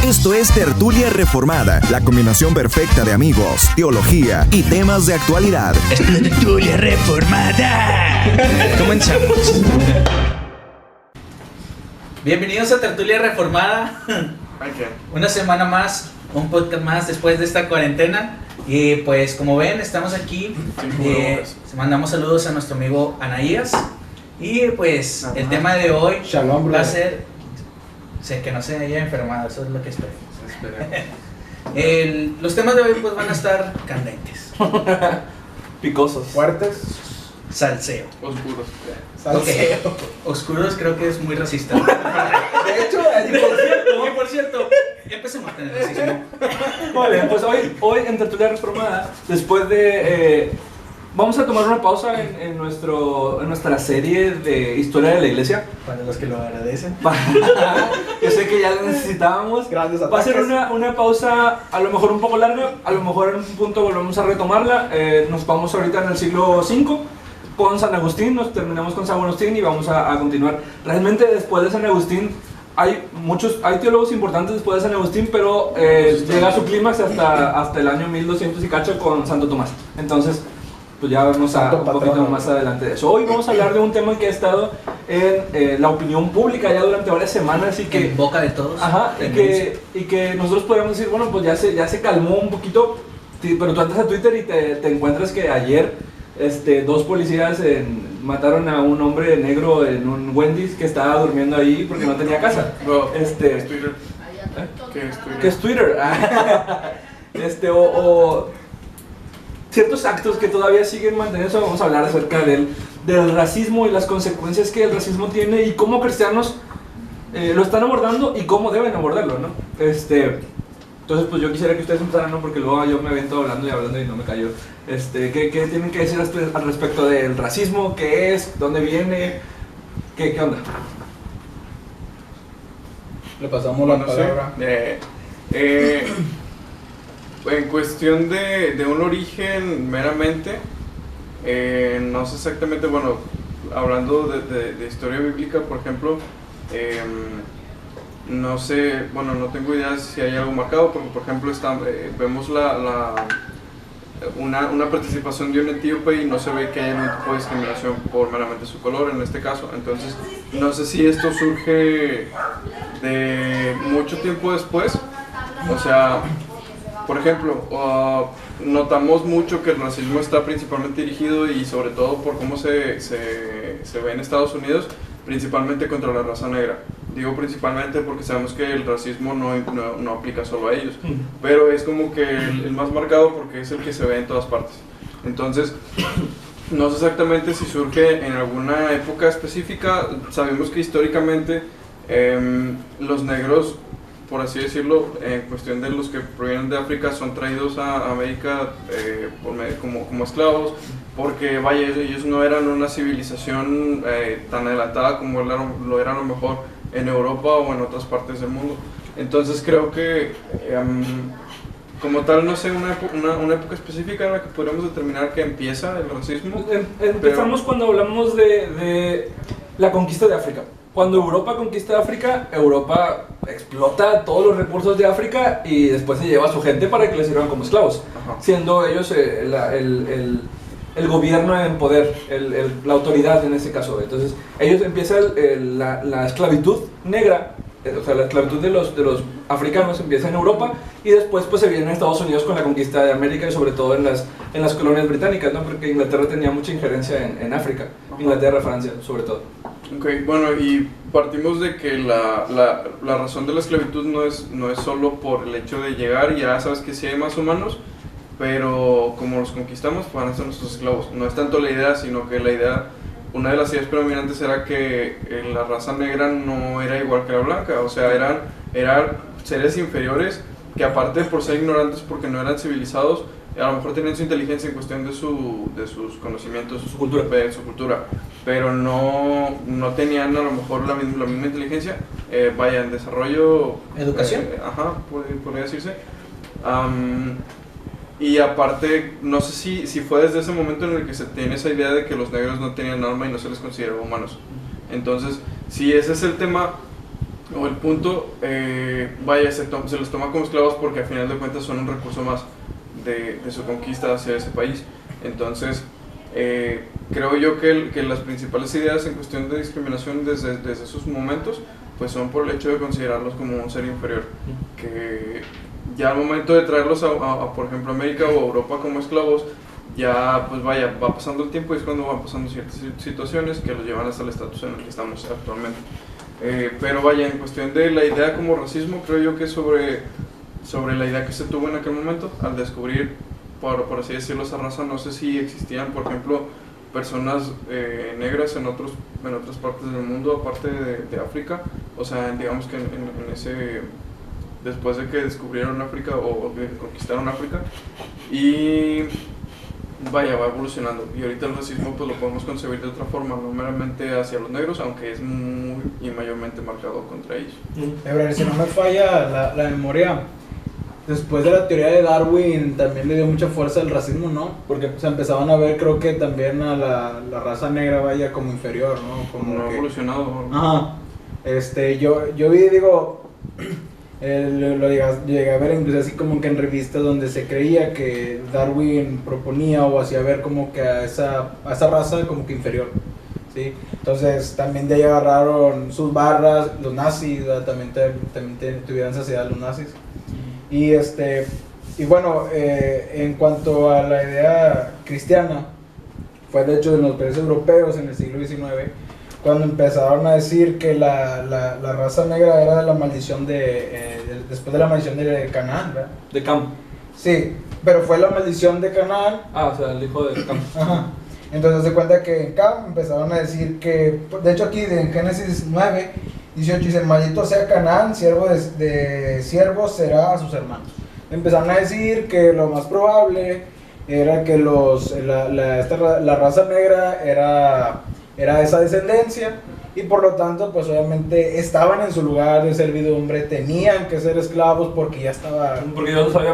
Esto es Tertulia Reformada, la combinación perfecta de amigos, teología y temas de actualidad. Esto es Tertulia Reformada. Comenzamos. Bienvenidos a Tertulia Reformada. Una semana más, un podcast más después de esta cuarentena. Y pues como ven, estamos aquí. Mandamos saludos a nuestro amigo Anaías. Y pues el tema de hoy va a ser... Sé que no se haya enfermado, eso es lo que espero. Los temas de hoy pues van a estar candentes. Picosos. Fuertes. Salseo. Oscuros. Okay. Oscuros creo que es muy racista. De hecho, por cierto, empecemos con el racismo. Vale, pues hoy en Tertulia Reformada, después de... vamos a tomar una pausa en nuestra serie de historia de la iglesia. Para los que lo agradecen. Yo sé que ya lo necesitábamos. Grandes ataques. Va a ser una pausa a lo mejor un poco larga, a lo mejor en un punto volvemos a retomarla. Nos vamos ahorita en el siglo V con San Agustín, nos terminamos con San Agustín y vamos a continuar. Realmente después de San Agustín hay teólogos importantes después de San Agustín, pero llega a su clímax hasta el año 1200 y cacho con Santo Tomás. Entonces pues ya vamos a un poquito más adelante de eso. Hoy vamos a hablar de un tema que ha estado en la opinión pública ya durante varias semanas y que... En boca de todos. Ajá, y que nosotros podríamos decir, bueno, pues ya se calmó un poquito, pero tú entras a Twitter y te encuentras que ayer dos policías mataron a un hombre negro en un Wendy's que estaba durmiendo ahí porque no tenía casa. Bro, ¿qué es Twitter? ¿Qué es Twitter? o ciertos actos que todavía siguen manteniendo. Vamos a hablar acerca del racismo y las consecuencias que el racismo tiene y cómo cristianos lo están abordando y cómo deben abordarlo, ¿no? Entonces pues yo quisiera que ustedes empezaran, ¿no? Porque luego yo me avento hablando y no me callo. ¿Qué tienen que decir al respecto del racismo? ¿Qué es? ¿Dónde viene? ¿Qué onda? Le pasamos la palabra. En cuestión de un origen meramente, no sé exactamente, bueno, hablando de historia bíblica, por ejemplo, no sé, bueno, no tengo idea si hay algo marcado, porque por ejemplo vemos una participación de un etíope y no se ve que haya ningún tipo de discriminación por meramente su color en este caso. Entonces, no sé si esto surge de mucho tiempo después, o sea... Por ejemplo, notamos mucho que el racismo está principalmente dirigido y sobre todo por cómo se ve en Estados Unidos, principalmente contra la raza negra. Digo principalmente porque sabemos que el racismo no aplica solo a ellos, pero es como que el más marcado porque es el que se ve en todas partes. Entonces, no sé exactamente si surge en alguna época específica. Sabemos que históricamente los negros, por así decirlo, en cuestión de los que provienen de África, son traídos a América como esclavos, porque vaya, ellos no eran una civilización tan adelantada como lo era a lo mejor en Europa o en otras partes del mundo. Entonces creo que como tal, no sé, una época específica en la que podríamos determinar que empieza el racismo. Empezamos cuando hablamos de la conquista de África. Cuando Europa conquista África, Europa explota todos los recursos de África y después se lleva a su gente para que les sirvan como esclavos. Ajá. Siendo ellos el gobierno en poder, la autoridad en ese caso. Entonces ellos empiezan la esclavitud negra, o sea la esclavitud de los africanos empieza en Europa y después pues se viene a Estados Unidos con la conquista de América y sobre todo en las colonias británicas, ¿no? Porque Inglaterra tenía mucha injerencia en África. Ajá. Inglaterra, Francia sobre todo. Ok, bueno, y partimos de que la razón de la esclavitud no es solo por el hecho de llegar, ya sabes que sí hay más humanos, pero como los conquistamos van a ser nuestros esclavos. No es tanto la idea, sino que una de las ideas predominantes era que la raza negra no era igual que la blanca, o sea, eran seres inferiores que aparte por ser ignorantes porque no eran civilizados, a lo mejor tenían su inteligencia en cuestión de sus conocimientos, su cultura, pero no tenían a lo mejor la misma inteligencia, en desarrollo... ¿Educación? Podría decirse. Y aparte, no sé si fue desde ese momento en el que se tiene esa idea de que los negros no tenían alma y no se les consideraba humanos. Entonces, si ese es el tema, O el punto, vaya, se los toma como esclavos porque al final de cuentas son un recurso más de su conquista hacia ese país. Entonces, creo yo que las principales ideas en cuestión de discriminación desde esos momentos pues son por el hecho de considerarlos como un ser inferior, que ya al momento de traerlos a por ejemplo América o Europa como esclavos, ya pues vaya, va pasando el tiempo y es cuando van pasando ciertas situaciones que los llevan hasta el estatus en el que estamos actualmente. Pero vaya, en cuestión de la idea como racismo, creo yo que sobre la idea que se tuvo en aquel momento, al descubrir, por así decirlo, esa raza, no sé si existían, por ejemplo, personas negras en otras partes del mundo, aparte de África, o sea, digamos que en ese, después de que descubrieron África o que conquistaron África, y vaya, va evolucionando, y ahorita el racismo pues lo podemos concebir de otra forma, no meramente hacia los negros, aunque es muy y mayormente marcado contra ellos. Si no me falla la memoria, después de la teoría de Darwin también le dio mucha fuerza al racismo, ¿no? Porque se empezaban a ver, creo que también a la raza negra vaya como inferior, ¿no? Como no que... evolucionado. Ajá. Yo vi, digo, lo llegué a ver incluso así como que en revistas donde se creía que Darwin proponía o hacía ver como que a esa raza como que inferior, ¿sí? Entonces también de ahí agarraron sus barras, los nazis, también tuvieron saciedad los nazis. Y bueno, en cuanto a la idea cristiana, fue de hecho en los países europeos en el siglo XIX cuando empezaron a decir que la raza negra era de la maldición después de la maldición de Canaán, ¿verdad? De Cam. Sí, pero fue la maldición de Canaán. O sea, el hijo de Cam. Ajá. Entonces se cuenta que en Cam empezaron a decir que, de hecho aquí en Génesis 9:18 dice, maldito sea Canaán, siervo de siervos será a sus hermanos. Empezaron a decir que lo más probable era que la raza negra era esa descendencia y por lo tanto pues obviamente estaban en su lugar de servidumbre, tenían que ser esclavos porque ya estaba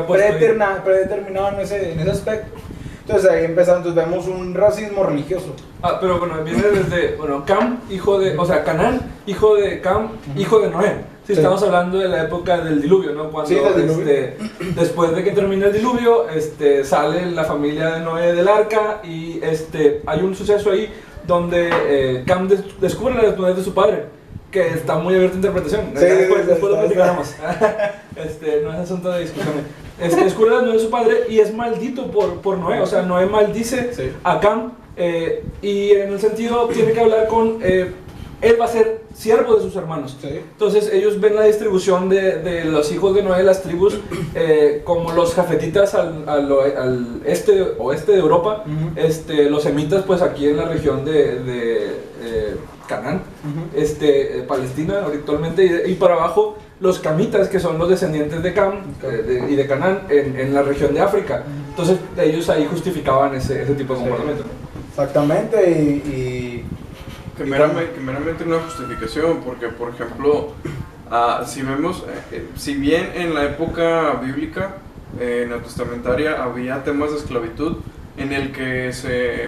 predeterminado en ese aspecto. Entonces ahí empezamos, entonces vemos un racismo religioso. Pero bueno, viene desde, Cam, Canaán, hijo de Cam, hijo de Noé. Sí, estamos hablando de la época del diluvio, ¿no? Cuando, después de que termina el diluvio, sale la familia de Noé del arca y hay un suceso ahí donde Cam descubre la desnudez de su padre, que está muy abierta a interpretación. Después lo platicaremos. No es asunto de discusión. Descubre la desnudez de su padre y es maldito por Noé. O sea, Noé maldice a Cam y en el sentido tiene que hablar con... él va a ser siervo de sus hermanos. Entonces ellos ven la distribución de los hijos de Noé, las tribus, como los jafetitas al oeste de Europa, los semitas pues aquí en la región de Canaán, Palestina actualmente, y para abajo los camitas, que son los descendientes de Cam y de Canaán en la región de África. Entonces ellos ahí justificaban ese tipo de comportamiento. Exactamente, y que meramente una justificación, porque por ejemplo, si vemos, si bien en la época bíblica, neotestamentaria, había temas de esclavitud en el que se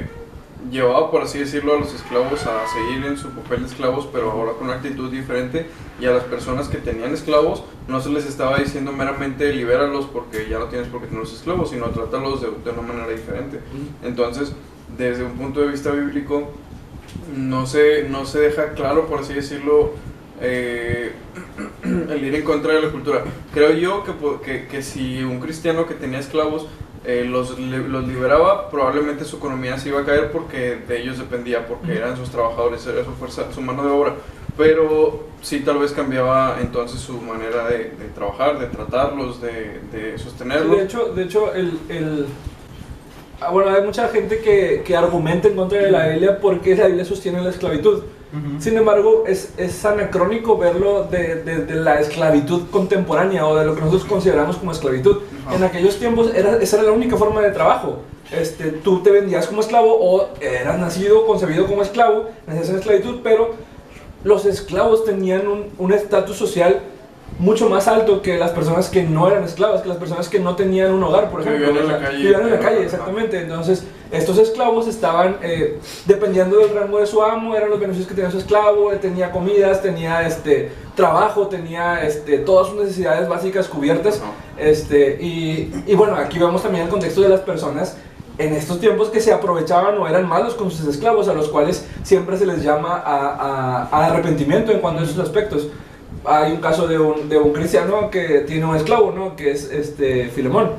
llevaba, por así decirlo, a los esclavos a seguir en su papel de esclavos, pero ahora con una actitud diferente, y a las personas que tenían esclavos no se les estaba diciendo meramente libéralos porque ya no tienes por qué tener los esclavos, sino trátalos de una manera diferente. Entonces, desde un punto de vista bíblico, no se deja claro, por así decirlo, el ir en contra de la cultura. Creo yo que si un cristiano que tenía esclavos los liberaba, probablemente su economía se iba a caer porque de ellos dependía, porque eran sus trabajadores, era su fuerza, su mano de obra. Pero sí, tal vez cambiaba entonces su manera de trabajar, de tratarlos, de sostenerlos. Sí, de hecho bueno, hay mucha gente que argumenta en contra de la Biblia porque la Biblia sostiene la esclavitud. Sin embargo, es anacrónico verlo de la esclavitud contemporánea o de lo que nosotros consideramos como esclavitud. En aquellos tiempos esa era la única forma de trabajo. Tú te vendías como esclavo o eras nacido, concebido como esclavo, nacías en esclavitud, pero los esclavos tenían un estatus social mucho más alto que las personas que no eran esclavas, que las personas que no tenían un hogar, por ejemplo. Vivían en la calle. Vivían en la calle, exactamente. Entonces, estos esclavos estaban, dependiendo del rango de su amo, eran los beneficios que tenía su esclavo, él tenía comidas, tenía trabajo, tenía todas sus necesidades básicas cubiertas. Y bueno, aquí vemos también el contexto de las personas en estos tiempos que se aprovechaban o eran malos con sus esclavos, a los cuales siempre se les llama a arrepentimiento en cuanto a esos aspectos. Hay un caso de un cristiano que tiene un esclavo, ¿no? Que es Filemón.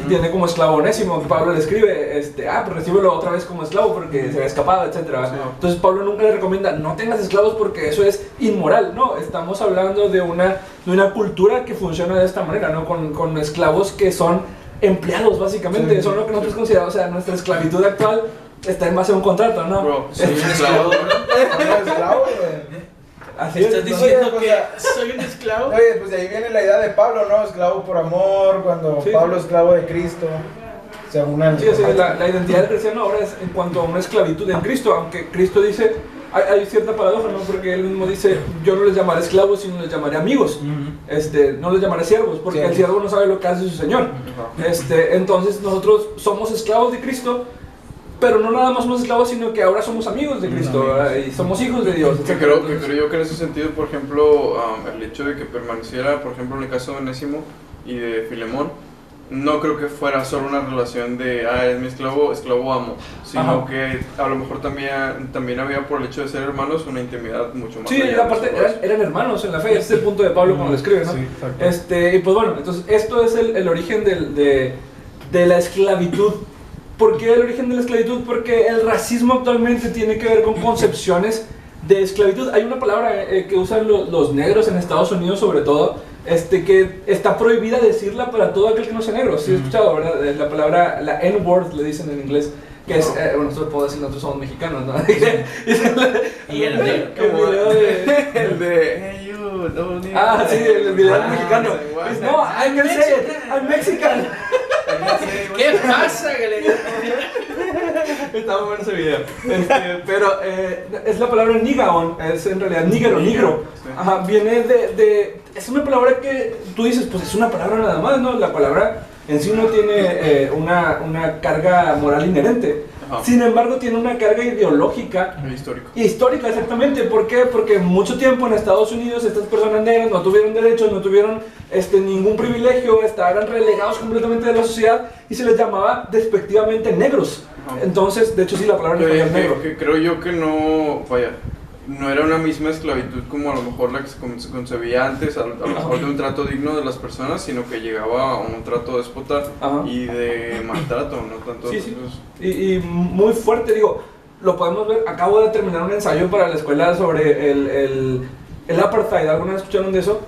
Tiene como esclavo Onésimo, que Pablo le escribe, pues recíbelo otra vez como esclavo porque se había escapado, etc. Entonces Pablo nunca le recomienda, no tengas esclavos porque eso es inmoral. No, estamos hablando de una cultura que funciona de esta manera, ¿no? Con esclavos que son empleados, básicamente. Son lo que nosotros consideramos, o sea, nuestra esclavitud actual está en base a un contrato, ¿no? Bro, soy un esclavo. Así ¿Estás es, diciendo Oye, que soy un esclavo? Oye, pues de ahí viene la idea de Pablo, ¿no? Esclavo por amor, cuando Sí. Pablo esclavo de Cristo, según el... Sí, la identidad del cristiano ahora es en cuanto a una esclavitud en Cristo, aunque Cristo dice, hay cierta paradoja, ¿no? Porque él mismo dice, yo no les llamaré esclavos, sino les llamaré amigos. No les llamaré siervos, porque Sí. el siervo no sabe lo que hace su señor. Entonces nosotros somos esclavos de Cristo, pero no nada más somos esclavos, sino que ahora somos amigos de Cristo, ¿verdad? Y somos hijos de Dios. Que creo yo que en ese sentido, por ejemplo, el hecho de que permaneciera, por ejemplo, en el caso de Onésimo y de Filemón, no creo que fuera solo una relación de, es mi esclavo, esclavo amo, sino que a lo mejor también había, por el hecho de ser hermanos, una intimidad mucho más. Sí, aparte eran hermanos en la fe, ese es el punto de Pablo cuando lo escribe, ¿no? Sí, exacto. Y pues bueno, entonces esto es el origen de la esclavitud. ¿Por qué el origen de la esclavitud? Porque el racismo actualmente tiene que ver con concepciones de esclavitud. Hay una palabra que usan los negros en Estados Unidos sobre todo, que está prohibida decirla para todo aquel que no sea negro. ¿Sí he escuchado, verdad? La palabra, la N-word le dicen en inglés, que es, bueno, esto lo puedo decir, nosotros somos mexicanos, ¿no? Y el negro. El video El de, hey you, don't need sí, el video mexicano. sí, No, I can say it, I'm Mexican. ¿Qué pasa, galera? Está muy bueno ese video. Pero es la palabra nigaon, es en realidad nígero, negro. Sí. Ajá, viene es una palabra que tú dices, pues es una palabra nada más, ¿no? La palabra en sí no tiene una carga moral inherente. Ajá. Sin embargo, tiene una carga ideológica Histórico. histórica, exactamente. ¿Por qué? Porque mucho tiempo en Estados Unidos estas personas negras no tuvieron derechos, no tuvieron ningún privilegio, estaban relegados completamente de la sociedad y se les llamaba despectivamente negros. Ajá. Entonces, de hecho sí, la palabra en español es negro. Que creo yo que no era una misma esclavitud como a lo mejor la que se concebía antes, a lo mejor de un trato digno de las personas, sino que llegaba a un trato déspota y de maltrato, no tanto. Sí, sí. Y muy fuerte, digo, lo podemos ver. Acabo de terminar un ensayo para la escuela sobre el apartheid. ¿Alguna vez escucharon de eso?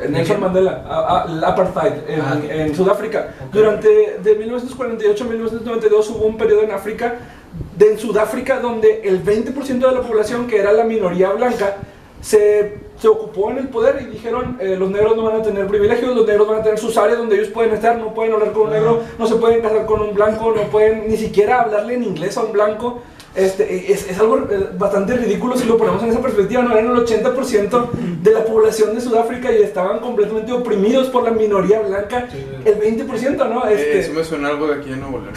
Nelson Mandela, el apartheid en Sudáfrica. Durante de 1948 a 1992 hubo un periodo en Sudáfrica donde el 20% de la población, que era la minoría blanca, se ocupó en el poder y dijeron, los negros no van a tener privilegios, los negros van a tener sus áreas donde ellos pueden estar, no pueden hablar con un negro, no se pueden casar con un blanco, no pueden ni siquiera hablarle en inglés a un blanco. Es algo bastante ridículo si lo ponemos en esa perspectiva, ¿no? Eran el 80% de la población de Sudáfrica y estaban completamente oprimidos por la minoría blanca, el 20%, ¿no? Eso me suena algo de aquí en Nuevo León,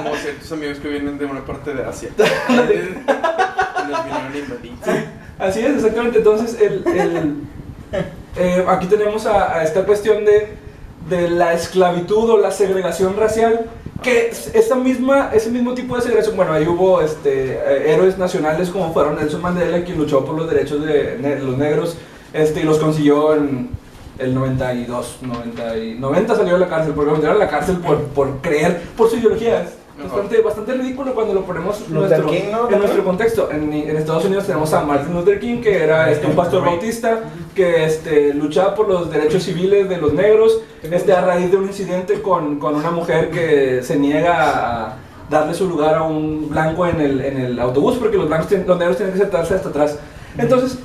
como ciertos amigos que vienen de una parte de Asia. Nos vinieron a invadir. Así es, exactamente. Entonces, aquí tenemos a esta cuestión de la esclavitud o la segregación racial, que ese mismo tipo de segregación, bueno, ahí hubo héroes nacionales como fueron Nelson Mandela, quien luchó por los derechos de los negros, y los consiguió en el 92, 90 salió de la cárcel, porque lo metieron a la cárcel por creer, por su ideología. Bastante ridículo cuando lo ponemos en nuestro contexto. En Estados Unidos tenemos a Martin Luther King, que era un pastor bautista que luchaba por los derechos civiles de los negros, a raíz de un incidente con una mujer que se niega a darle su lugar a un blanco en el autobús, porque los negros tienen que sentarse hasta atrás. Entonces,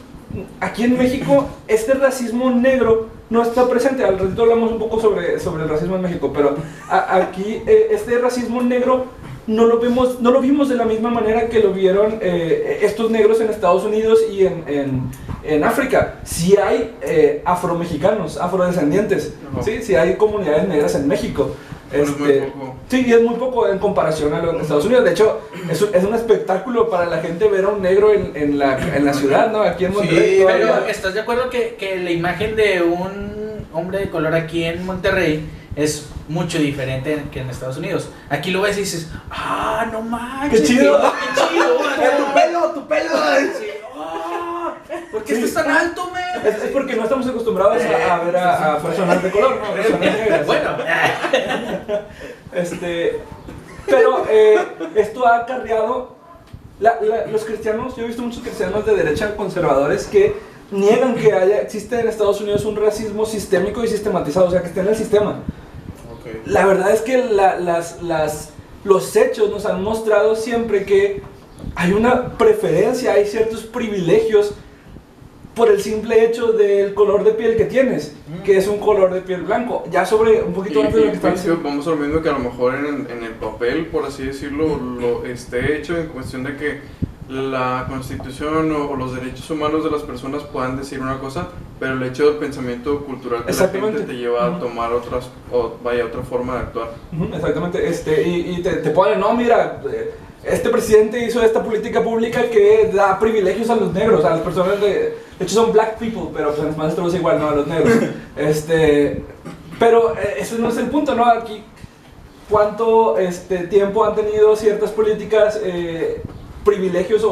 aquí en México, este racismo negro no está presente. Al ratito hablamos un poco sobre el racismo en México, pero aquí este racismo negro no lo vimos de la misma manera que lo vieron estos negros en Estados Unidos y en África. Sí hay afromexicanos, afrodescendientes, ¿sí? Sí hay comunidades negras en México, Es muy poco. Sí, y es muy poco en comparación a los Estados Unidos. De hecho, es un espectáculo para la gente ver a un negro en la ciudad, ¿no? Aquí en Monterrey. Sí, pero ¿estás de acuerdo que la imagen de un hombre de color aquí en Monterrey es mucho diferente que en Estados Unidos? Aquí lo ves y dices, ah, no manches, ¡Qué chido! ¡Qué chido! ¡Tu pelo! Sí, ah, ¿por qué estás tan alto, man? Es porque no estamos acostumbrados a ver a personas de color, ¿no? Personas negras. Bueno, Pero esto ha acarreado los cristianos. Yo he visto muchos cristianos de derecha conservadores que niegan que existe en Estados Unidos un racismo sistémico y sistematizado, o sea, que está en el sistema. Okay. La verdad es que los hechos nos han mostrado siempre que hay una preferencia, hay ciertos privilegios por el simple hecho del color de piel que tienes, que es un color de piel blanco. Ya sobre un poquito antes de lo que estaba diciendo. Vamos a lo mismo, que a lo mejor en el papel, por así decirlo, lo esté hecho en cuestión de que la Constitución o los derechos humanos de las personas puedan decir una cosa, pero el hecho del pensamiento cultural de la gente te lleva a tomar otra forma de actuar. Exactamente, y te ponen, no, mira, este presidente hizo esta política pública que da privilegios a los negros, a las personas de hecho son black people, pero pues en español se traduce igual, no a los negros. Pero ese no es el punto, ¿no? Aquí, ¿cuánto tiempo han tenido ciertas políticas, privilegios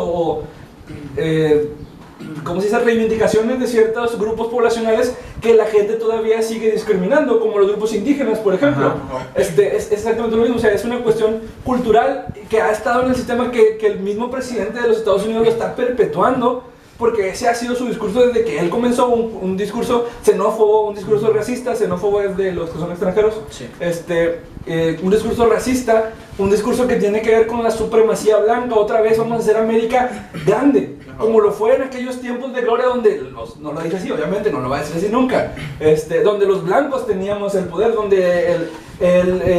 ¿cómo se dice? Reivindicaciones de ciertos grupos poblacionales que la gente todavía sigue discriminando, como los grupos indígenas, por ejemplo? Es exactamente lo mismo, o sea, es una cuestión cultural que ha estado en el sistema, que el mismo presidente de los Estados Unidos lo está perpetuando, porque ese ha sido su discurso desde que él comenzó, un discurso xenófobo, un discurso racista. Xenófobo es de los que son extranjeros. Sí. Un discurso racista, un discurso que tiene que ver con la supremacía blanca. Otra vez vamos a hacer América grande, como lo fue en aquellos tiempos de gloria donde, no lo dice así, obviamente, no lo va a decir así nunca, donde los blancos teníamos el poder, donde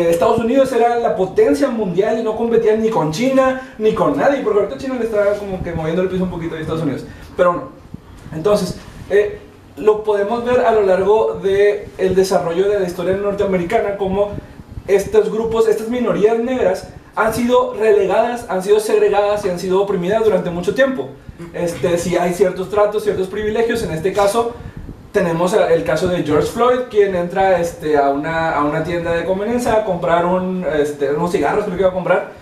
Estados Unidos era la potencia mundial y no competía ni con China ni con nadie, porque ahorita China le está como que moviendo el piso un poquito a Estados Unidos, pero no. Entonces, lo podemos ver a lo largo del desarrollo de la historia norteamericana, como estos grupos, estas minorías negras han sido relegadas, han sido segregadas y han sido oprimidas durante mucho tiempo. Sí hay ciertos tratos, ciertos privilegios. En este caso tenemos el caso de George Floyd, quien entra a una tienda de conveniencia a comprar unos cigarros, creo que iba a comprar,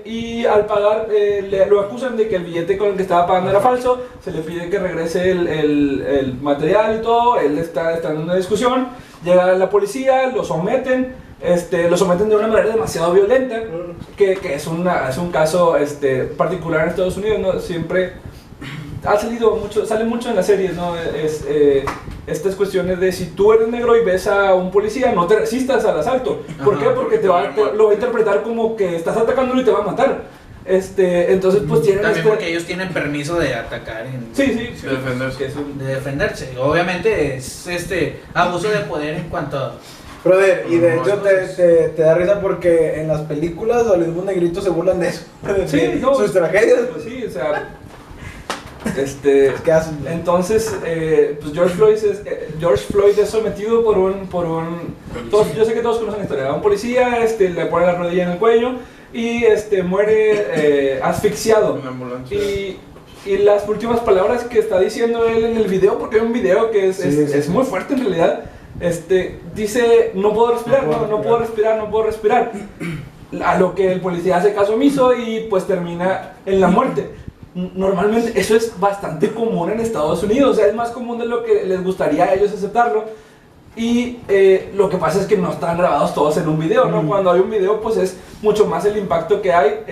y al pagar lo acusan de que el billete con el que estaba pagando era falso. Se le pide que regrese el material y todo. Él está en una discusión, llega la policía, lo someten de una manera demasiado violenta, que es un caso particular en Estados Unidos, ¿no? Siempre sale mucho en las series, ¿no? Estas cuestiones de si tú eres negro y ves a un policía, no te resistas al asalto. ¿Por qué? Porque lo va a interpretar como que estás atacándolo y te va a matar. Entonces pues tienen también porque ellos tienen permiso de atacar sí, de defenderse. De defenderse. Obviamente es abuso de poder en cuanto a... Brother, y de hecho te da risa porque en las películas los mismos negritos se burlan de eso. Sí, no, sus tragedias. Pues sí, o sea, ¿qué hacen? Entonces, pues George Floyd es sometido por un yo sé que todos conocen la historia. Un policía, le pone la rodilla en el cuello y muere asfixiado. En la ambulancia. Y las últimas palabras que está diciendo él en el video, porque hay un video que es muy fuerte en realidad. Dice, no puedo respirar. A lo que el policía hace caso omiso y pues termina en la muerte. Normalmente eso es bastante común en Estados Unidos, o sea, es más común de lo que les gustaría a ellos aceptarlo. Y lo que pasa es que no están grabados todos en un video, ¿no? Cuando hay un video, pues es mucho más el impacto que hay.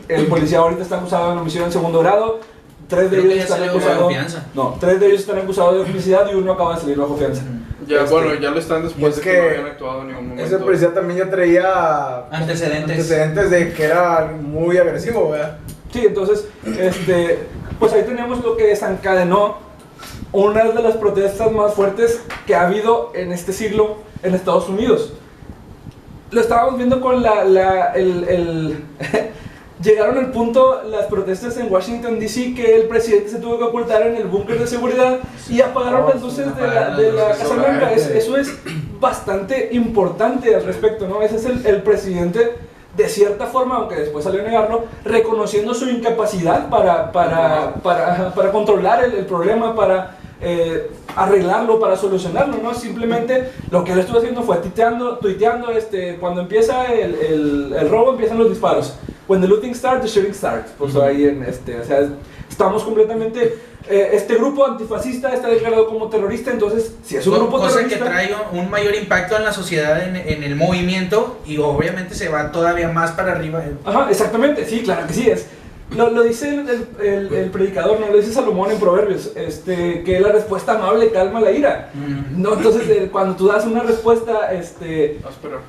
El policía ahorita está acusado de homicidio en segundo grado. 3 de ellos están acusados de homicidio y uno acaba de salir bajo fianza. Ya, bueno, ya lo están después de que no habían actuado en ningún momento. Ese policía también ya traía antecedentes de que era muy agresivo, ¿verdad? Sí, entonces, pues ahí tenemos lo que desencadenó una de las protestas más fuertes que ha habido en este siglo en Estados Unidos. Lo estábamos viendo con llegaron al punto las protestas en Washington D.C. que el presidente se tuvo que ocultar en el búnker de seguridad y apagaron las luces de la Casa Blanca. Eso es bastante importante al respecto, ¿no? Ese es el presidente, de cierta forma, aunque después salió a negarlo, reconociendo su incapacidad para controlar el problema, para arreglarlo, para solucionarlo, ¿no? Simplemente lo que él estuvo haciendo fue tuiteando, cuando empieza el robo empiezan los disparos. When the looting starts, the shooting starts. Pues ahí o sea, estamos completamente, este grupo antifascista está declarado como terrorista, entonces si es un grupo terrorista, cosa que trae un mayor impacto en la sociedad, en el movimiento, y obviamente se va todavía más para arriba. Ajá, exactamente, sí, claro que sí es. Lo dice el predicador, no lo dice Salomón en Proverbios, que la respuesta amable calma la ira. No, entonces cuando tú das una respuesta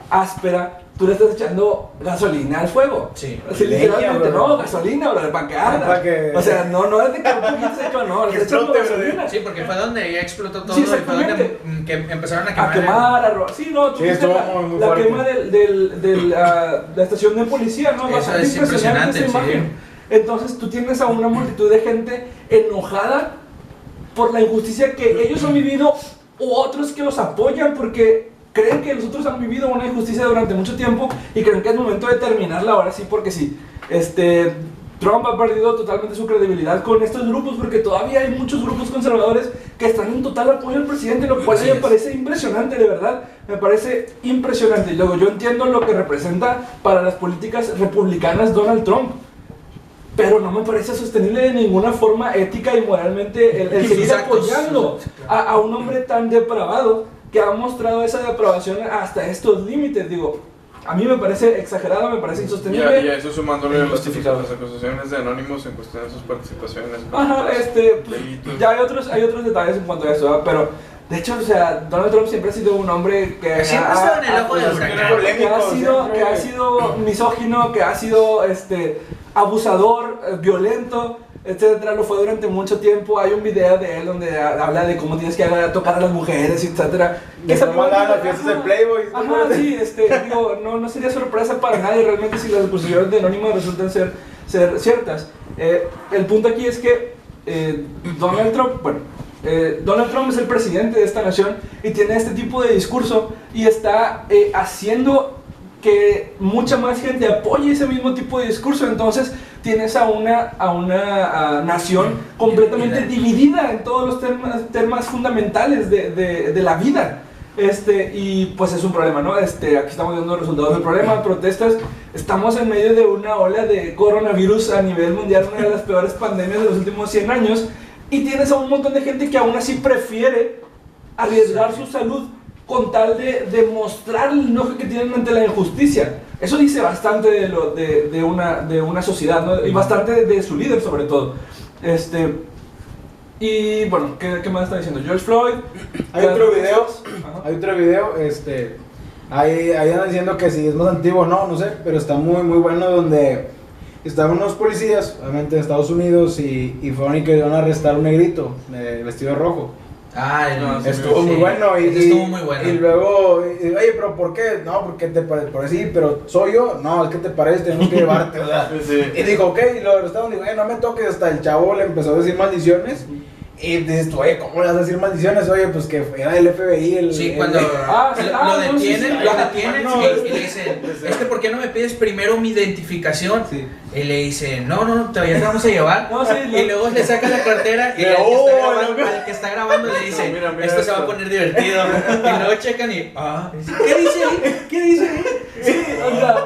áspera, tú le estás echando gasolina al fuego. Sí. Así, literalmente, no, gasolina, para que arda. O sea, no es de que un poquito se echó, no, le estás echando gasolina. Sí, porque fue donde ya explotó todo, Sí, y fue donde exactamente. empezaron A quemar, sí, no, tú viste la quema de la estación de policía, ¿no? Eso Bastante es impresionante, esa imagen. Entonces tú tienes a una multitud de gente enojada por la injusticia que ellos han vivido, o otros que los apoyan porque creen que los otros han vivido una injusticia durante mucho tiempo y creen que es momento de terminarla ahora sí, porque sí. Trump ha perdido totalmente su credibilidad con estos grupos, porque todavía hay muchos grupos conservadores que están en total apoyo al presidente, lo cual me parece impresionante, de verdad, me parece impresionante. Y luego yo entiendo lo que representa para las políticas republicanas Donald Trump, pero no me parece sostenible de ninguna forma ética y moralmente el seguir apoyando a un hombre tan depravado que ha mostrado esa depravación hasta estos límites. Digo, a mí me parece exagerado, me parece insostenible. Y a eso sumándole las acusaciones de Anonymous en cuestión de sus participaciones. Ajá, ya hay otros detalles en cuanto a eso, ¿verdad? Pero de hecho, o sea, Donald Trump siempre ha sido un hombre que siempre ha estado en el ojo del huracán, que ha sido misógino, que ha sido abusador, violento, etcétera. Lo fue durante mucho tiempo. Hay un video de él donde habla de cómo tienes que tocar a las mujeres, etcétera. Que se mandan las fiestas de Playboy. Ajá, sí, digo, no sería sorpresa para nadie realmente si las acusaciones de Anonymous resultan ser ciertas. El punto aquí es que Donald Trump es el presidente de esta nación y tiene este tipo de discurso y está haciendo que mucha más gente apoye ese mismo tipo de discurso. Entonces tienes a una nación completamente dividida en todos los temas fundamentales de la vida. Y pues es un problema, ¿no? Aquí estamos viendo los resultados del problema, protestas. Estamos en medio de una ola de coronavirus a nivel mundial, una de las peores pandemias de los últimos 100 años. Y tienes a un montón de gente que aún así prefiere arriesgar su salud con tal de mostrar el enojo que tienen ante la injusticia. Eso dice bastante de una sociedad, ¿no? Y bastante de su líder, sobre todo. Y bueno, ¿qué más está diciendo? George Floyd. Hay otro video, ahí andan diciendo que si es más antiguo, no sé, pero está muy muy bueno, donde estaban unos policías, obviamente de Estados Unidos, y fueron y querían arrestar a un negrito vestido de rojo. Estuvo muy bueno. Estuvo muy bueno. Y luego, oye, pero ¿por qué? No, porque te parece, por sí, pero soy yo. No, es que te parece, tenemos que llevarte, o sea. Sí. Y dijo, ok, y lo arrestaron, dijo, no me toques. Hasta el chavo le empezó a decir maldiciones. Y dices tú, oye, ¿cómo le vas a decir maldiciones? Oye, pues que era el FBI cuando lo detienen y le dicen, ¿por qué no me pides primero mi identificación? Sí. Y le dice, no, todavía te vamos a llevar. Y luego le saca la cartera y al que está grabando le dice, mira, esto se va a poner divertido. Y luego checan y, ¿qué dice ahí? Sí, o sea,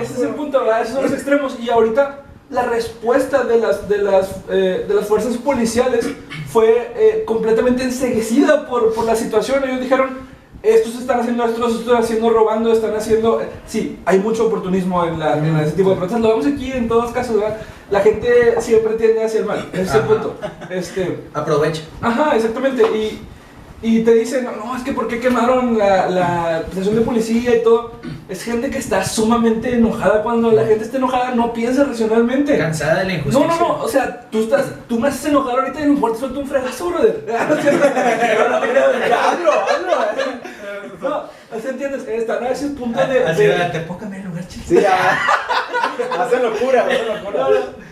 ese es el punto, ¿verdad? Esos son los extremos. Y ahorita la respuesta de las fuerzas policiales fue completamente enceguecida por la situación. Ellos dijeron, estos están haciendo robando, están haciendo... Sí, hay mucho oportunismo en ese tipo de protestas. Lo vemos aquí en todos casos, ¿verdad? La gente siempre tiende hacia el mal. Ese es el punto. Aprovecha. Ajá, exactamente. Y te dicen, no, es que ¿por qué quemaron la estación de policía y todo? Es gente que está sumamente enojada. Cuando la gente está enojada no piensa racionalmente. Cansada de la injusticia. No, o sea, tú me haces enojar ahorita y en un fuerte suelto un fregazo, brother. No, ¿entiendes? Están a ese punto de... ¿Te puedo cambiar el lugar, chico? Sí, Hacen locura.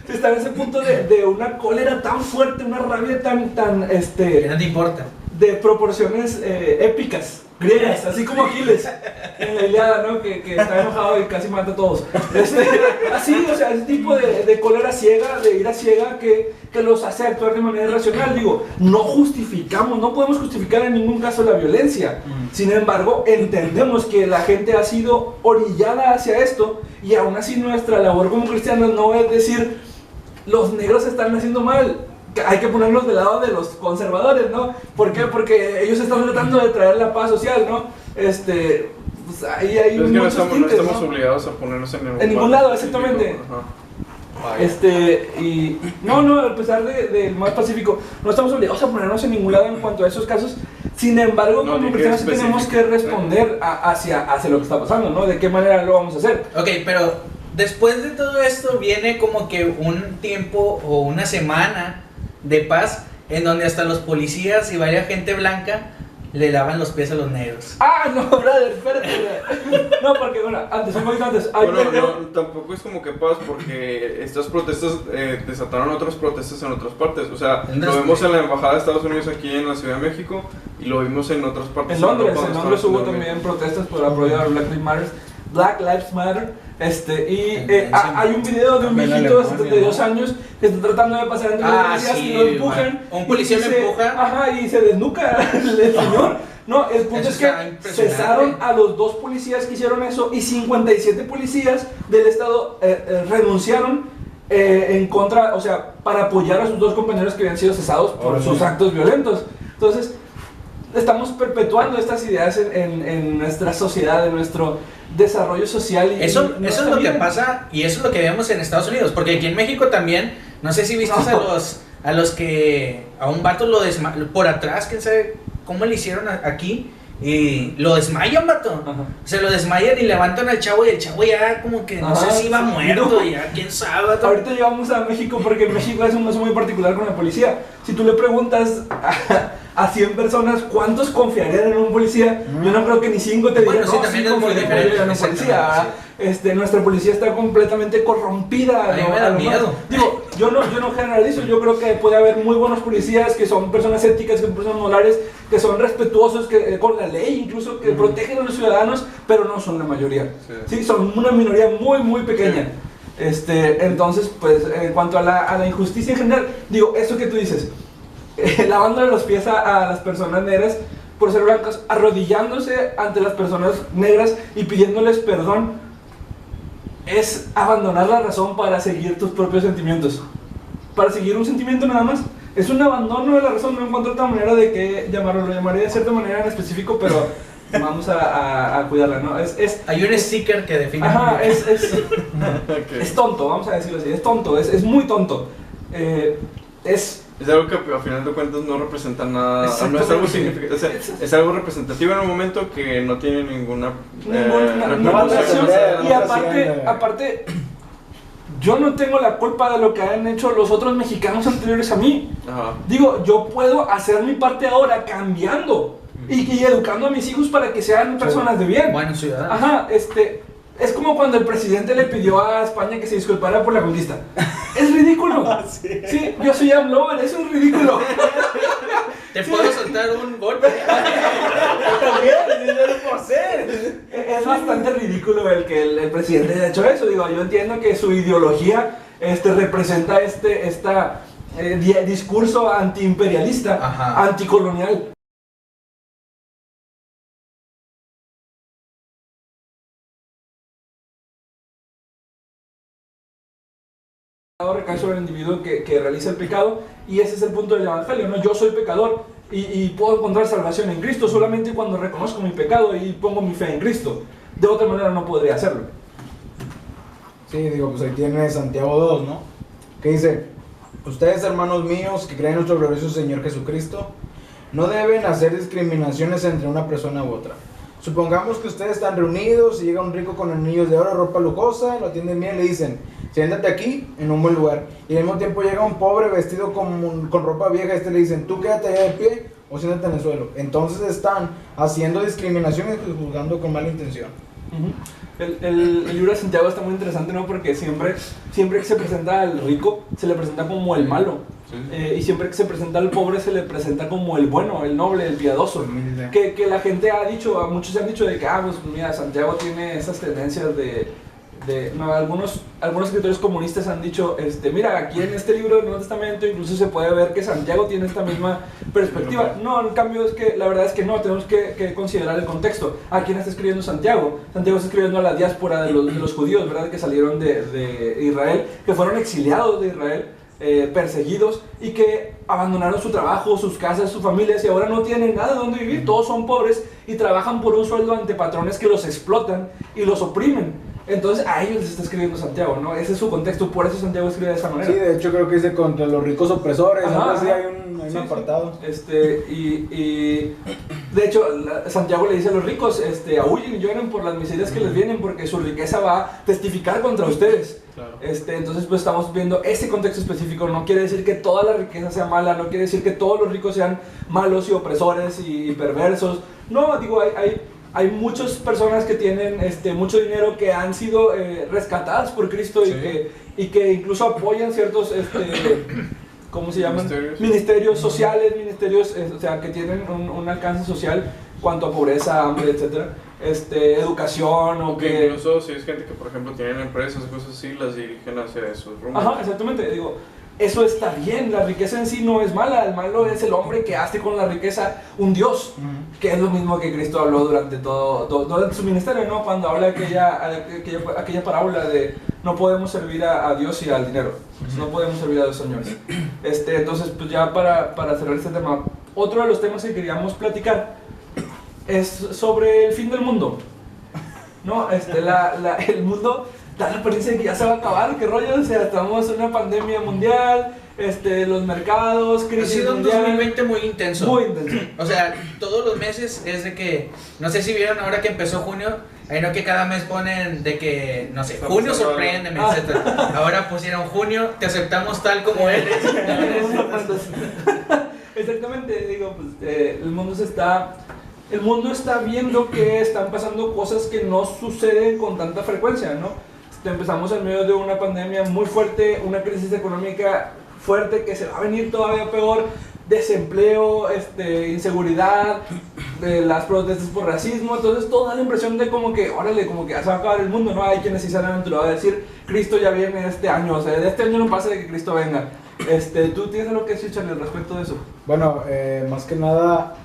Se está en ese punto de una cólera tan fuerte, una rabia tan Que no te importa. de proporciones épicas, griegas, así como Aquiles en la Ilíada, ¿no? Que está enojado y casi mata a todos. Así, o sea, ese tipo de cólera ciega, de ira ciega que los hace actuar de manera irracional. Digo, no podemos justificar en ningún caso la violencia. Sin embargo, entendemos que la gente ha sido orillada hacia esto y aún así nuestra labor como cristianos no es decir, los negros están haciendo mal. Hay que ponernos del lado de los conservadores, ¿no? ¿Por qué? Porque ellos están tratando de traer la paz social, ¿no? Pues ahí hay muchos tintes, no estamos obligados a ponernos en ningún lado, exactamente. Y no, a pesar del más pacífico, no estamos obligados a ponernos en ningún lado en cuanto a esos casos. Sin embargo, como cristianos tenemos que responder hacia lo que está pasando, ¿no? ¿De qué manera lo vamos a hacer? Ok, pero después de todo esto viene como que un tiempo o una semana de paz en donde hasta los policías y varias gente blanca le lavan los pies a los negros. No, brother, espérate. No, porque un poquito antes. Tampoco es como que paz, porque estas protestas desataron otras protestas en otras partes. O sea, lo vemos en la embajada de Estados Unidos aquí en la Ciudad de México y lo vimos en otras partes. En Londres hubo también protestas por apoyar a Black Lives Matter. Hay un video de un viejito de 72 años que está tratando de pasar entre los policías y lo empujan. Un policía lo empuja. Y se desnuca el señor. No, el punto es que cesaron a los 2 policías que hicieron eso y 57 policías del estado renunciaron en contra, o sea, para apoyar a sus 2 compañeros que habían sido cesados por sus actos violentos. Entonces, estamos perpetuando estas ideas en nuestra sociedad, en nuestro desarrollo social. Eso es lo que pasa y eso es lo que vemos en Estados Unidos, porque aquí en México también, no sé si viste a los que a un vato lo por atrás, quién sabe cómo le hicieron aquí, y lo desmayan, vato. Se lo desmayan y levantan al chavo y el chavo ya como que no sé si iba muerto, ya quién sabe, vato. Ahorita llegamos a México porque en México es un caso muy particular con la policía. Si tú le preguntas a 100 personas cuántos confiarían en un policía, yo no creo que ni 5 te digan, sí, también es muy diferente en un policía. Nuestra policía está completamente corrompida. A mí me da miedo. Digo, yo no generalizo, yo creo que puede haber muy buenos policías que son personas éticas, que son personas morales, que son respetuosos con la ley, incluso que protegen a los ciudadanos, pero no son la mayoría. Sí, son una minoría muy, muy pequeña. Entonces, pues, en cuanto a la injusticia en general, digo, eso que tú dices, lavándole los pies a las personas negras por ser blancas, arrodillándose ante las personas negras y pidiéndoles perdón, es abandonar la razón para seguir tus propios sentimientos. Para seguir un sentimiento nada más, es un abandono de la razón. No encuentro otra manera de que llamarlo. Lo llamaría de cierta manera en específico, pero vamos a cuidarla, ¿no? Hay un sticker que define. Es tonto, vamos a decirlo así. Es tonto, es muy tonto. Es algo que a final de cuentas no representa nada, no es algo significativo, es algo representativo en un momento que no tiene ninguna repercusión. Y aparte, yo no tengo la culpa de lo que han hecho los otros mexicanos anteriores a mí. Digo, yo puedo hacer mi parte ahora cambiando y educando a mis hijos para que sean personas de bien. Buenos ciudadanos. Es como cuando el presidente le pidió a España que se disculpara por la conquista. Es ridículo. Sí, yo soy AMLO, eso es ridículo. ¿Te puedo soltar un golpe? Es bastante ridículo el que el presidente haya hecho eso. Digo, yo entiendo que su ideología representa discurso antiimperialista, anticolonial. Recae sobre el individuo que realiza el pecado, y ese es el punto del evangelio, ¿no? Yo soy pecador y puedo encontrar salvación en Cristo solamente cuando reconozco mi pecado y pongo mi fe en Cristo. De otra manera no podría hacerlo. Sí, digo, pues ahí tiene Santiago 2, ¿no? Que dice: ustedes, hermanos míos, que creen en nuestro glorioso Señor Jesucristo, no deben hacer discriminaciones entre una persona u otra. Supongamos que ustedes están reunidos y llega un rico con anillos de oro, ropa lujosa, lo atienden bien y le dicen: siéntate aquí, en un buen lugar. Y al mismo tiempo llega un pobre vestido con ropa vieja, le dicen: tú quédate allá de pie o siéntate en el suelo. Entonces están haciendo discriminaciones y juzgando con mala intención. El libro de Santiago está muy interesante, ¿no? Porque siempre que se presenta al rico, se le presenta como el malo. Y siempre que se presenta al pobre, se le presenta como el bueno, el noble, el piadoso. Que la gente ha dicho, muchos han dicho de que, pues mira, Santiago tiene esas tendencias no, algunos escritores comunistas han dicho, mira, aquí en este libro del Nuevo Testamento incluso se puede ver que Santiago tiene esta misma perspectiva. No, en cambio es que la verdad es que no, tenemos que considerar el contexto. ¿A quién está escribiendo Santiago? Santiago está escribiendo a la diáspora de los judíos, ¿verdad? Que salieron de Israel, que fueron exiliados de Israel, perseguidos y que abandonaron su trabajo, sus casas, sus familias y ahora no tienen nada de dónde vivir. Todos son pobres y trabajan por un sueldo ante patrones que los explotan y los oprimen. Entonces a ellos les está escribiendo Santiago, ¿no? Ese es su contexto, por eso Santiago escribe de esa manera. Sí, de hecho creo que dice contra los ricos opresores, sí hay un apartado. Y de hecho Santiago le dice a los ricos, aúllen y lloren por las miserias que les vienen porque su riqueza va a testificar contra ustedes. Claro. Entonces pues estamos viendo ese contexto específico. No quiere decir que toda la riqueza sea mala, no quiere decir que todos los ricos sean malos y opresores y perversos. No, digo, hay muchas personas que tienen mucho dinero que han sido rescatadas por Cristo y que incluso apoyan ciertos, ¿cómo se llaman? Ministerios sociales, o sea, que tienen un alcance social cuanto a pobreza, hambre, etcétera. Educación o que... Incluso si es gente que, por ejemplo, tienen empresas, cosas así, las dirigen hacia esos rumbos. Ajá, exactamente, digo... Eso está bien, la riqueza en sí no es mala, el malo es el hombre que hace con la riqueza un Dios, que es lo mismo que Cristo habló durante todo su ministerio, ¿no? Cuando habla aquella parábola de no podemos servir a Dios y al dinero, no podemos servir a dos señores. Entonces, pues ya para cerrar este tema, otro de los temas que queríamos platicar es sobre el fin del mundo, ¿no? El mundo... da la apariencia de que ya se va a acabar, qué rollo, o sea, estamos en una pandemia mundial, los mercados, crisis ha sido un mundial. 2020 muy intenso. Muy intenso. O sea, todos los meses es de que, no sé si vieron ahora que empezó junio, ahí no que cada mes ponen de que, no sé, junio sorpréndeme, etc. Ahora pusieron junio, te aceptamos tal como eres. Exactamente, digo, pues el mundo está viendo que están pasando cosas que no suceden con tanta frecuencia, ¿no? Empezamos en medio de una pandemia muy fuerte, una crisis económica fuerte que se va a venir todavía peor, desempleo, inseguridad, las protestas por racismo, entonces todo da la impresión de como que, órale, como que ya se va a acabar el mundo, ¿no? Hay quienes sí se han aventurado a decir, Cristo ya viene este año, o sea, de este año no pasa de que Cristo venga. ¿Tú tienes algo que decir, Charlie, al respecto de eso? Bueno, más que nada,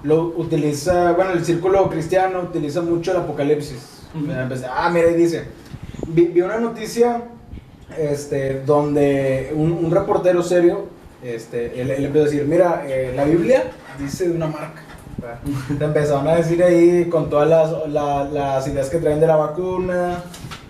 el círculo cristiano utiliza mucho el Apocalipsis. Mira, dice, vi una noticia donde un reportero serio, él empezó a decir, mira, la Biblia dice de una marca. Te empezaron a decir ahí con todas las ideas que traen de la vacuna,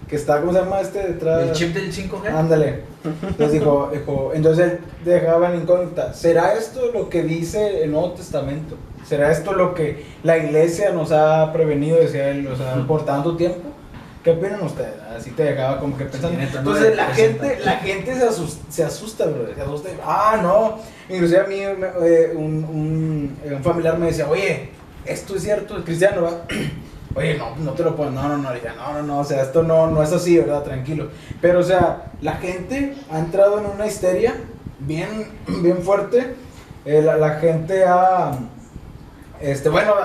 que está, ¿cómo se llama detrás? ¿El chip del 5G? Ándale. Entonces dijo, entonces él dejaba en incógnita, ¿será esto lo que dice el Nuevo Testamento? ¿Será esto lo que la iglesia nos ha prevenido, decía él, por tanto tiempo? ¿Qué opinan ustedes? Así te dejaba como que pensando. Entonces la gente se asusta, bro. Se asusta. No. Inclusive a mí un familiar me decía, oye, esto es cierto, es cristiano, ¿verdad? Oye, no te lo puedo, no, o sea, esto no es así, ¿verdad? Tranquilo. Pero, o sea, la gente ha entrado en una histeria bien fuerte. La gente ha...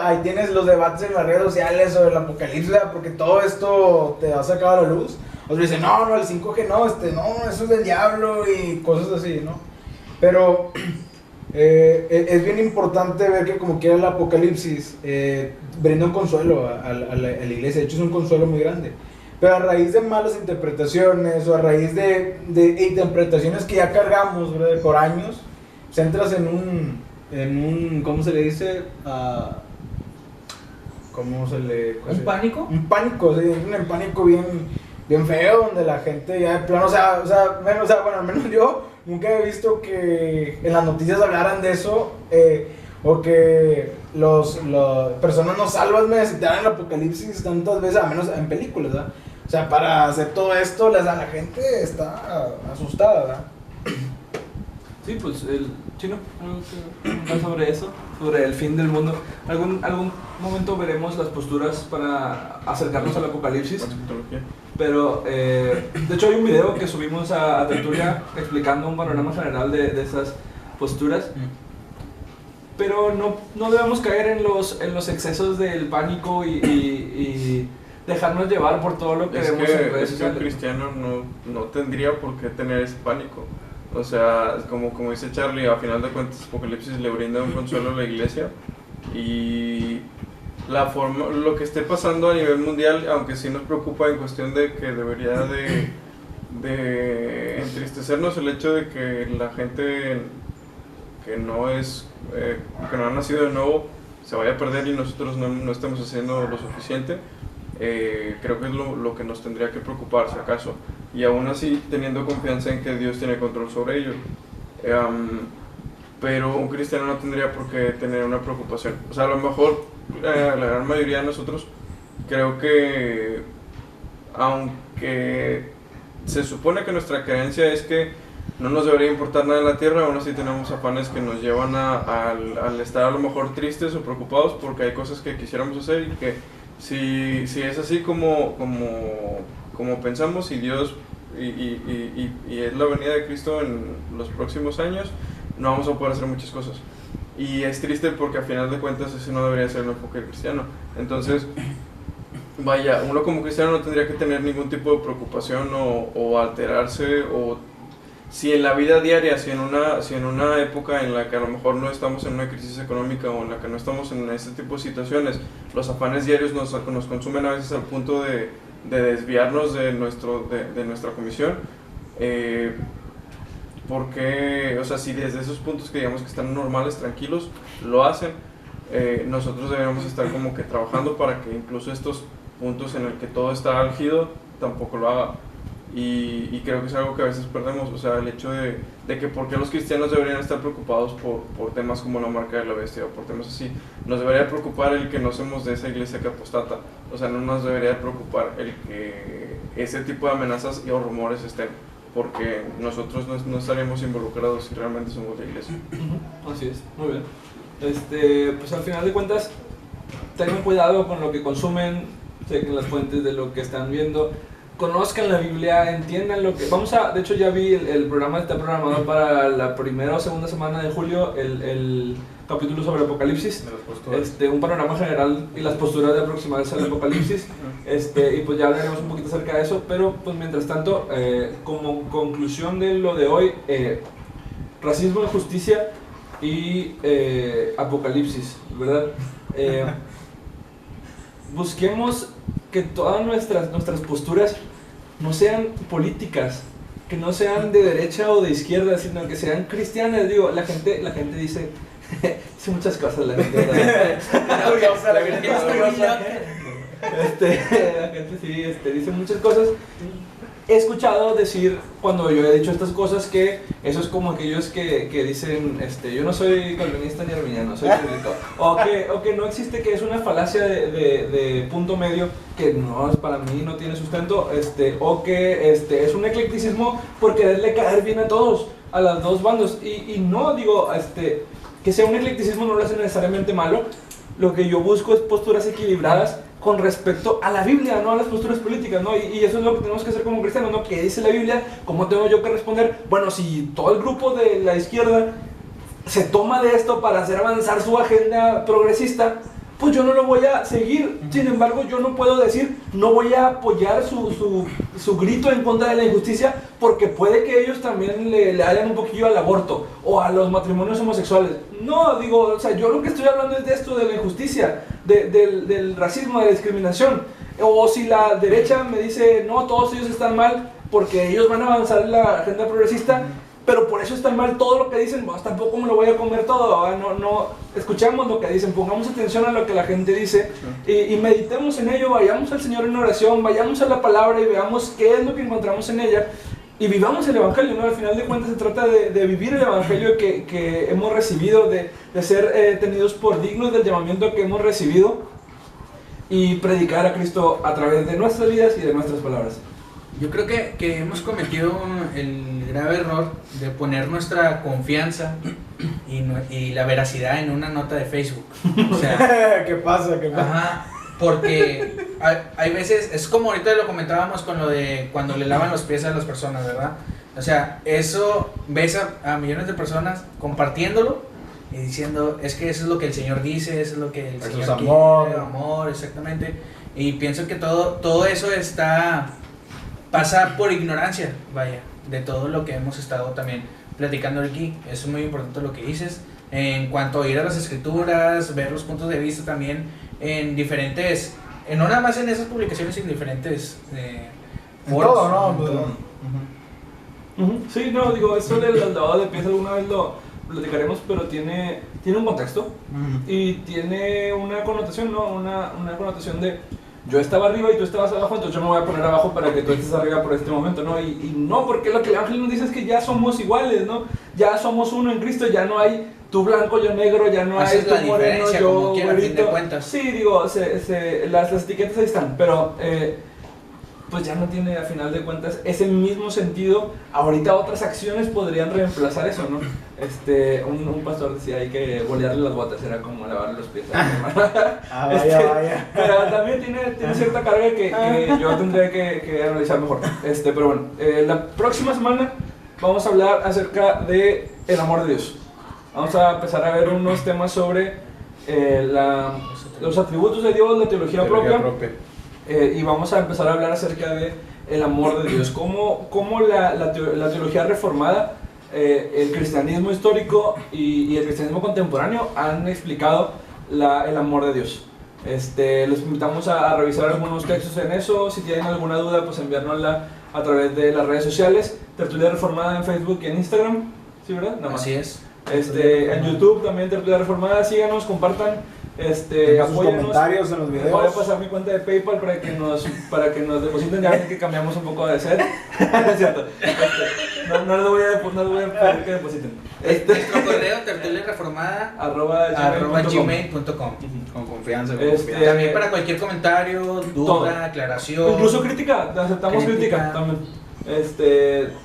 ahí tienes los debates en las redes sociales sobre el apocalipsis, porque todo esto te va a sacar a la luz. Otros dicen, no, el 5G no, eso es del diablo y cosas así, ¿no? Pero es bien importante ver que como quiera el apocalipsis brinda un consuelo a la iglesia, de hecho es un consuelo muy grande. Pero a raíz de malas interpretaciones o a raíz de interpretaciones que ya cargamos, ¿verdad? Por años, se entras en un ¿cómo se le dice? ¿Un pánico? Un pánico, sí, un pánico bien feo, donde la gente ya de plano, bueno, al menos yo nunca he visto que en las noticias hablaran de eso, o que las personas no salvas necesitan el apocalipsis tantas veces, a menos en películas, ¿verdad? O sea, para hacer todo esto, la gente está asustada, ¿verdad? Sí, pues el chino, algo que sobre eso, sobre el fin del mundo. momento veremos las posturas para acercarnos al Apocalipsis. Pero, de hecho, hay un video que subimos a Tertulia explicando un panorama general de esas posturas. Pero no debemos caer en los excesos del pánico y dejarnos llevar por todo lo que vemos en redes sociales. Un cristiano no tendría por qué tener ese pánico. O sea, como dice Charlie, a final de cuentas Apocalipsis le brinda un consuelo a la iglesia, y lo que esté pasando a nivel mundial, aunque sí nos preocupa en cuestión de que debería de entristecernos el hecho de que la gente que no ha nacido de nuevo se vaya a perder y nosotros no estamos haciendo lo suficiente. Creo que es lo que nos tendría que preocupar, si acaso, y aún así teniendo confianza en que Dios tiene control sobre ello. Pero un cristiano no tendría por qué tener una preocupación. O sea, a lo mejor la gran mayoría de nosotros, creo que, aunque se supone que nuestra creencia es que no nos debería importar nada en la tierra, aún así tenemos afanes que nos llevan al estar a lo mejor tristes o preocupados porque hay cosas que quisiéramos hacer, y que si es así como pensamos, y Dios y es la venida de Cristo en los próximos años, no vamos a poder hacer muchas cosas. Y es triste porque a final de cuentas ese no debería ser el enfoque cristiano. Entonces, vaya, uno como cristiano no tendría que tener ningún tipo de preocupación o alterarse, o si en la vida diaria, si en una época en la que a lo mejor no estamos en una crisis económica, o en la que no estamos en este tipo de situaciones, los afanes diarios nos consumen a veces al punto de desviarnos de nuestra comisión, porque, o sea, si desde esos puntos que digamos que están normales, tranquilos, lo hacen, nosotros deberíamos estar como que trabajando para que incluso estos puntos en el que todo está álgido tampoco lo haga. Y creo que es algo que a veces perdemos, o sea, el hecho de que por qué los cristianos deberían estar preocupados por temas como la marca de la bestia o por temas así. Nos debería preocupar el que no somos de esa iglesia que apostata, o sea, no nos debería preocupar el que ese tipo de amenazas o rumores estén, porque nosotros no estaríamos involucrados si realmente somos de iglesia. Así es, muy bien. Pues al final de cuentas, tengan cuidado con lo que consumen, chequen las fuentes de lo que están viendo, conozcan la Biblia, entiendan lo que... de hecho ya vi el programa, está programado para la primera o segunda semana de julio, el capítulo sobre Apocalipsis, un panorama general y las posturas de aproximarse al Apocalipsis, y pues ya hablaremos un poquito acerca de eso, pero pues mientras tanto, como conclusión de lo de hoy, racismo, injusticia y Apocalipsis, ¿verdad? Busquemos que todas nuestras posturas no sean políticas, que no sean de derecha o de izquierda, sino que sean cristianas. Digo, la gente dice muchas cosas, la gente sí dice muchas cosas. He escuchado decir, cuando yo he dicho estas cosas, que eso es como aquellos que dicen, yo no soy calvinista ni arminiano, soy bíblico, o que no existe, que es una falacia de punto medio, que no es para mí, no tiene sustento, o que es un eclecticismo por quererle caer bien a todos, a las dos bandos, y no digo, que sea un eclecticismo no lo hace necesariamente malo. Lo que yo busco es posturas equilibradas con respecto a la Biblia, no a las posturas políticas, ¿no? Y eso es lo que tenemos que hacer como cristianos, ¿no? ¿Qué dice la Biblia? ¿Cómo tengo yo que responder? Bueno, si todo el grupo de la izquierda se toma de esto para hacer avanzar su agenda progresista, pues yo no lo voy a seguir. Sin embargo, yo no puedo decir, no voy a apoyar su grito en contra de la injusticia, porque puede que ellos también le hayan un poquillo al aborto o a los matrimonios homosexuales. No, digo, o sea, yo lo que estoy hablando es de esto, de la injusticia, del racismo, de la discriminación. O si la derecha me dice, no, todos ellos están mal porque ellos van a avanzar en la agenda progresista, pero por eso está mal todo lo que dicen, pues tampoco me lo voy a comer todo, no, escuchamos lo que dicen, pongamos atención a lo que la gente dice y meditemos en ello, vayamos al Señor en oración, vayamos a la palabra y veamos qué es lo que encontramos en ella y vivamos el Evangelio, ¿no? Al final de cuentas se trata de vivir el Evangelio que hemos recibido, de ser tenidos por dignos del llamamiento que hemos recibido y predicar a Cristo a través de nuestras vidas y de nuestras palabras. Yo creo que hemos cometido el grave error de poner nuestra confianza y la veracidad en una nota de Facebook. O sea, ¿Qué pasa? ajá, porque hay veces, es como ahorita lo comentábamos con lo de cuando le lavan los pies a las personas, ¿verdad? O sea, eso ves a millones de personas compartiéndolo y diciendo, es que eso es lo que el Señor dice, eso es lo que el Señor es amor. quiere, amor, exactamente. Y pienso que todo eso pasa por ignorancia, vaya, de todo lo que hemos estado también platicando aquí. Eso es muy importante lo que dices, en cuanto a ir a las escrituras, ver los puntos de vista también en diferentes, no nada más en esas publicaciones, en diferentes foros. Todo, ¿no? En todo. Sí, no, digo, eso del lavado de pies alguna vez lo platicaremos, pero tiene un contexto y tiene una connotación, ¿no? Una connotación de yo estaba arriba y tú estabas abajo, entonces yo me voy a poner abajo para que tú estés arriba por este momento, ¿no? Y no, porque lo que el ángel nos dice es que ya somos iguales, ¿no? Ya somos uno en Cristo, ya no hay tú blanco, yo negro, ya no hay tú moreno, yo güerito. Sí, digo, las etiquetas ahí están, pero pues ya no tiene a final de cuentas ese mismo sentido. Ahorita otras acciones podrían reemplazar eso, ¿no? Un pastor decía ahí que bolearle las botas era como lavarle los pies a mi hermano. Vaya. Pero también tiene cierta carga que yo tendría que analizar mejor. Pero bueno, la próxima semana vamos a hablar acerca de el amor de Dios. Vamos a empezar a ver unos temas sobre los atributos de Dios, la teología propia. Y vamos a empezar a hablar acerca de el amor de Dios, cómo la teología reformada, el cristianismo histórico y el cristianismo contemporáneo han explicado el amor de Dios. Les invitamos a revisar algunos textos en eso. Si tienen alguna duda, pues enviárnosla a través de las redes sociales, Tertulia Reformada en Facebook y en Instagram, ¿sí, verdad? Nada más. Así es. En YouTube también Tertulia Reformada, síganos, compartan. Apóyennos. Comentarios en los videos. Voy a pasar mi cuenta de PayPal para que nos depositen. Ya ven que cambiamos un poco de sed. Es cierto. No les voy a pedir que depositen. Nuestro correo tertuliareformada @gmail.com. Con confianza. También para cualquier comentario, duda, todo. aclaración. Incluso crítica, aceptamos crítica también.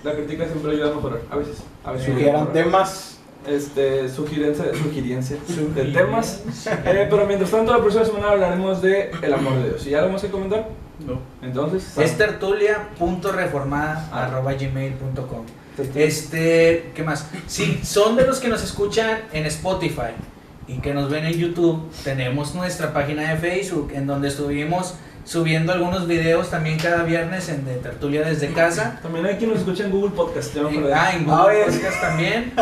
La crítica siempre ayuda a mejorar. A veces. Sugieran temas. Sugerencia de temas. Pero mientras tanto, la próxima semana hablaremos de el amor de Dios. ¿Y algo más que comentar? No. Entonces, Es tertulia.reformada@gmail.com. ¿Qué más? Si son de los que nos escuchan en Spotify y que nos ven en YouTube, tenemos nuestra página de Facebook en donde estuvimos subiendo algunos videos también cada viernes de Tertulia desde casa. también hay quien nos escucha en Google Podcast. En Google Podcast también.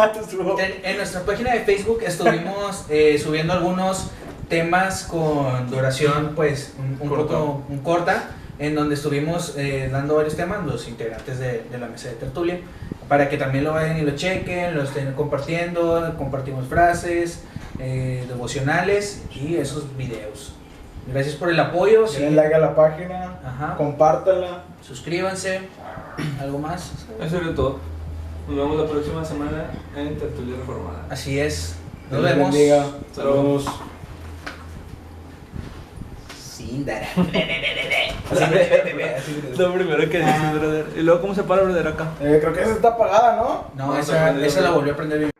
En nuestra página de Facebook estuvimos subiendo algunos temas con duración pues un poco corta, en donde estuvimos dando varios temas, los integrantes de la mesa de Tertulia, para que también lo vayan y lo chequen, lo estén compartiendo. Compartimos frases, devocionales y esos videos. Gracias por el apoyo. Denle like a la página, Ajá. compártanla. Suscríbanse. ¿Algo más? Eso es todo. Nos vemos la próxima semana en Tertulia Reformada. Así es. Nos Dios vemos. bendiga. Saludos. Lo primero que dices, brother. Y luego, ¿cómo se para, brother, acá? Creo que esa está apagada, ¿no? No, esa la volvió a aprender bien.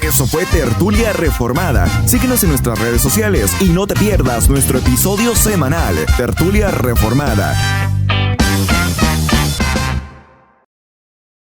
Eso fue Tertulia Reformada. Síguenos en nuestras redes sociales y no te pierdas nuestro episodio semanal, Tertulia Reformada.